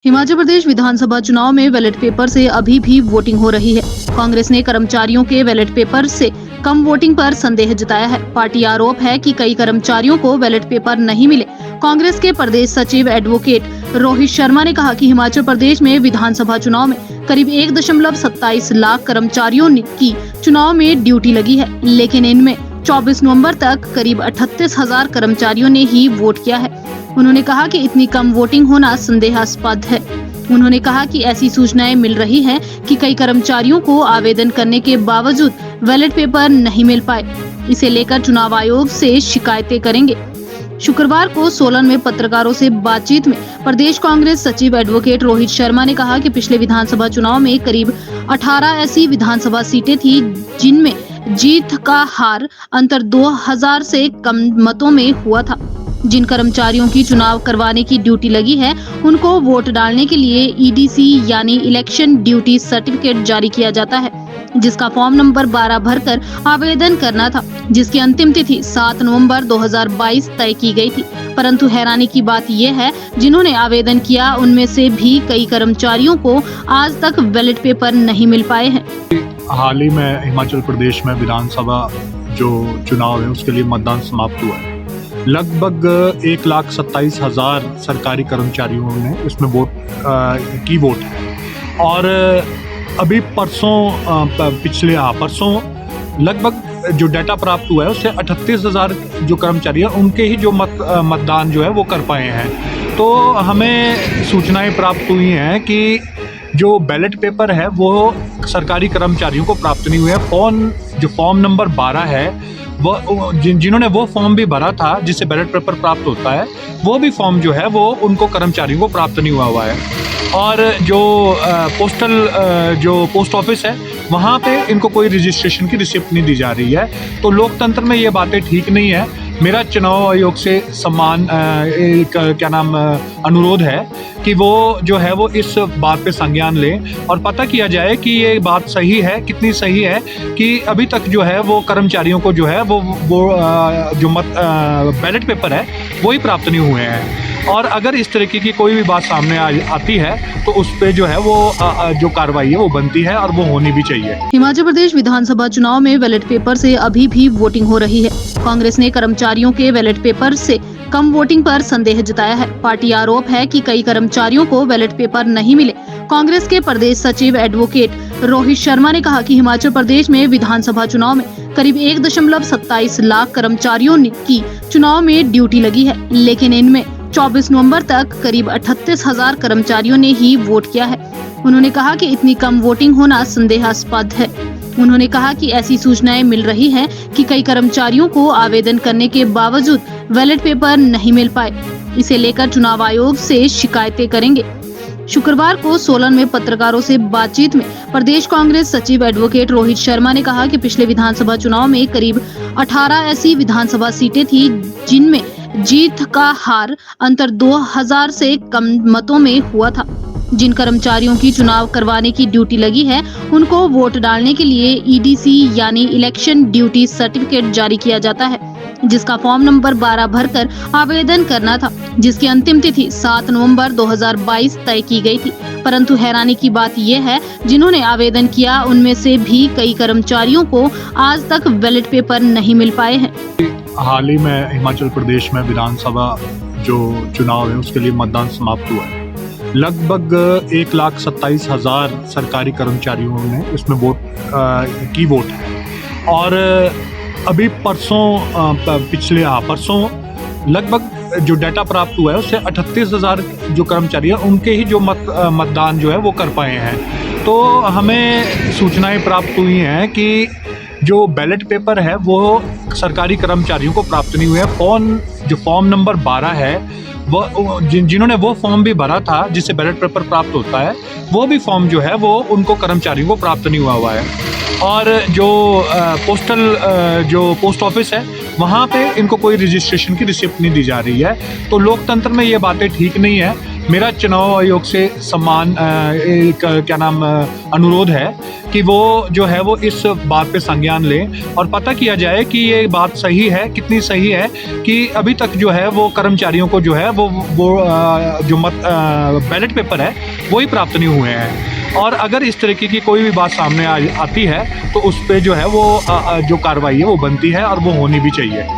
हिमाचल प्रदेश विधानसभा चुनाव में ballot paper से अभी भी वोटिंग हो रही है। कांग्रेस ने कर्मचारियों के बैलेट पेपर से कम वोटिंग पर संदेह जताया है। पार्टी आरोप है कि कई कर्मचारियों को बैलेट पेपर नहीं मिले। कांग्रेस के प्रदेश सचिव एडवोकेट रोहित शर्मा ने कहा कि हिमाचल प्रदेश में विधानसभा चुनाव में करीब 1.27 लाख कर्मचारियों की चुनाव में ड्यूटी लगी है, लेकिन इनमें 24 नवंबर तक करीब 38,000 कर्मचारियों ने ही वोट किया है। उन्होंने कहा कि इतनी कम वोटिंग होना संदेहास्पद है। उन्होंने कहा कि ऐसी सूचनाएं मिल रही हैं कि कई कर्मचारियों को आवेदन करने के बावजूद बैलेट पेपर नहीं मिल पाए। इसे लेकर चुनाव आयोग से शिकायतें करेंगे। शुक्रवार को सोलन में पत्रकारों से बातचीत में प्रदेश कांग्रेस सचिव एडवोकेट रोहित शर्मा ने कहा कि पिछले विधानसभा चुनाव में करीब 18 ऐसी विधानसभा सीटें थी जिनमें जीत का हार अंतर 2000 से कम मतों में हुआ था। जिन कर्मचारियों की चुनाव करवाने की ड्यूटी लगी है, उनको वोट डालने के लिए ईडीसी यानी इलेक्शन ड्यूटी सर्टिफिकेट जारी किया जाता है, जिसका फॉर्म नंबर 12 भरकर आवेदन करना था, जिसकी अंतिम तिथि 7 नवंबर 2022 तय की गई थी। परंतु हैरानी की बात यह है, जिन्होंने आवेदन किया उनमें से भी कई कर्मचारियों को आज तक बैलेट पेपर नहीं मिल पाए हैं। हाल ही में हिमाचल प्रदेश में विधानसभा जो चुनाव है उसके लिए मतदान समाप्त हुआ है। लगभग 1,27,000 सरकारी कर्मचारियों ने इसमें वोट है और अभी परसों लगभग जो डाटा प्राप्त हुआ है उससे 38,000 जो कर्मचारी हैं उनके ही जो मतदान जो है वो कर पाए हैं। तो हमें सूचनाएं प्राप्त हुई हैं कि जो बैलेट पेपर है वो सरकारी कर्मचारियों को प्राप्त नहीं हुए हैं। फॉर्म नंबर 12 है वो जिन्होंने वो फॉर्म भी भरा था जिससे बैलेट पेपर प्राप्त होता है, वो भी फॉर्म जो है वो उनको कर्मचारियों को प्राप्त नहीं हुआ है। और जो पोस्ट ऑफिस है वहाँ पे इनको कोई रजिस्ट्रेशन की रिसिप्ट नहीं दी जा रही है। तो लोकतंत्र में ये बातें ठीक नहीं है। मेरा चुनाव आयोग से अनुरोध है कि वो जो है वो इस बात पे संज्ञान लें और पता किया जाए कि ये बात सही है, कितनी सही है कि अभी तक जो है वो कर्मचारियों को जो है वो बैलेट पेपर है वो ही प्राप्त नहीं हुए हैं। और अगर इस तरीके की कोई भी बात सामने आती है तो उस पे जो है वो जो कार्रवाई है वो बनती है और वो होनी भी चाहिए। हिमाचल प्रदेश विधानसभा चुनाव में बैलेट पेपर से अभी भी वोटिंग हो रही है। कांग्रेस ने कर्मचारियों के बैलेट पेपर से कम वोटिंग पर संदेह जताया है। पार्टी आरोप है कि कई कर्मचारियों को बैलेट पेपर नहीं मिले। कांग्रेस के प्रदेश सचिव एडवोकेट रोहित शर्मा ने कहा कि हिमाचल प्रदेश में विधानसभा चुनाव में करीब 1.27 लाख कर्मचारियों की चुनाव में ड्यूटी लगी है, लेकिन इनमें 24 नवंबर तक करीब 38,000 कर्मचारियों ने ही वोट किया है। उन्होंने कहा कि इतनी कम वोटिंग होना संदेहास्पद है। उन्होंने कहा कि ऐसी सूचनाएं मिल रही हैं कि कई कर्मचारियों को आवेदन करने के बावजूद बैलेट पेपर नहीं मिल पाए। इसे लेकर चुनाव आयोग से शिकायतें करेंगे। शुक्रवार को सोलन में पत्रकारों से बातचीत में प्रदेश कांग्रेस सचिव एडवोकेट रोहित शर्मा ने कहा कि पिछले विधानसभा चुनाव में करीब 18 ऐसी विधानसभा सीटें थी जिनमें जीत का हार अंतर 2000 से कम मतों में हुआ था। जिन कर्मचारियों की चुनाव करवाने की ड्यूटी लगी है, उनको वोट डालने के लिए ईडीसी यानी इलेक्शन ड्यूटी सर्टिफिकेट जारी किया जाता है, जिसका फॉर्म नंबर 12 भरकर आवेदन करना था, जिसकी अंतिम तिथि 7 नवंबर 2022 तय की गई थी। परंतु हैरानी की बात यह है, जिन्होंने आवेदन किया उनमें से भी कई कर्मचारियों को आज तक बैलेट पेपर नहीं मिल पाए हैं। हाल ही में हिमाचल प्रदेश में विधानसभा जो चुनाव है उसके लिए मतदान समाप्त हुआ है। लगभग 1,27,000 सरकारी कर्मचारियों ने इसमें वोट है और अभी परसों लगभग जो डाटा प्राप्त हुआ है उससे 38,000 जो कर्मचारी हैं उनके ही जो मतदान जो है वो कर पाए हैं। तो हमें सूचनाएं प्राप्त हुई हैं कि जो बैलेट पेपर है वो सरकारी कर्मचारियों को प्राप्त नहीं हुए हैं। फॉर्म नंबर 12 है वो जिन्होंने वो फॉर्म भी भरा था जिससे बैलेट पेपर प्राप्त होता है, वो भी फॉर्म जो है वो उनको कर्मचारियों को प्राप्त नहीं हुआ है। और जो पोस्ट ऑफिस है वहाँ पे इनको कोई रजिस्ट्रेशन की रिसिप्ट नहीं दी जा रही है। तो लोकतंत्र में ये बातें ठीक नहीं है। मेरा चुनाव आयोग से क्या नाम अनुरोध है कि वो जो है वो इस बात पे संज्ञान लें और पता किया जाए कि ये बात सही है, कितनी सही है कि अभी तक जो है वो कर्मचारियों को जो है वो जो बैलेट पेपर है वो ही प्राप्त नहीं हुए हैं। और अगर इस तरीके की कोई भी बात सामने आती है तो उस पे जो है वो जो कार्रवाई है वो बनती है और वो होनी भी चाहिए।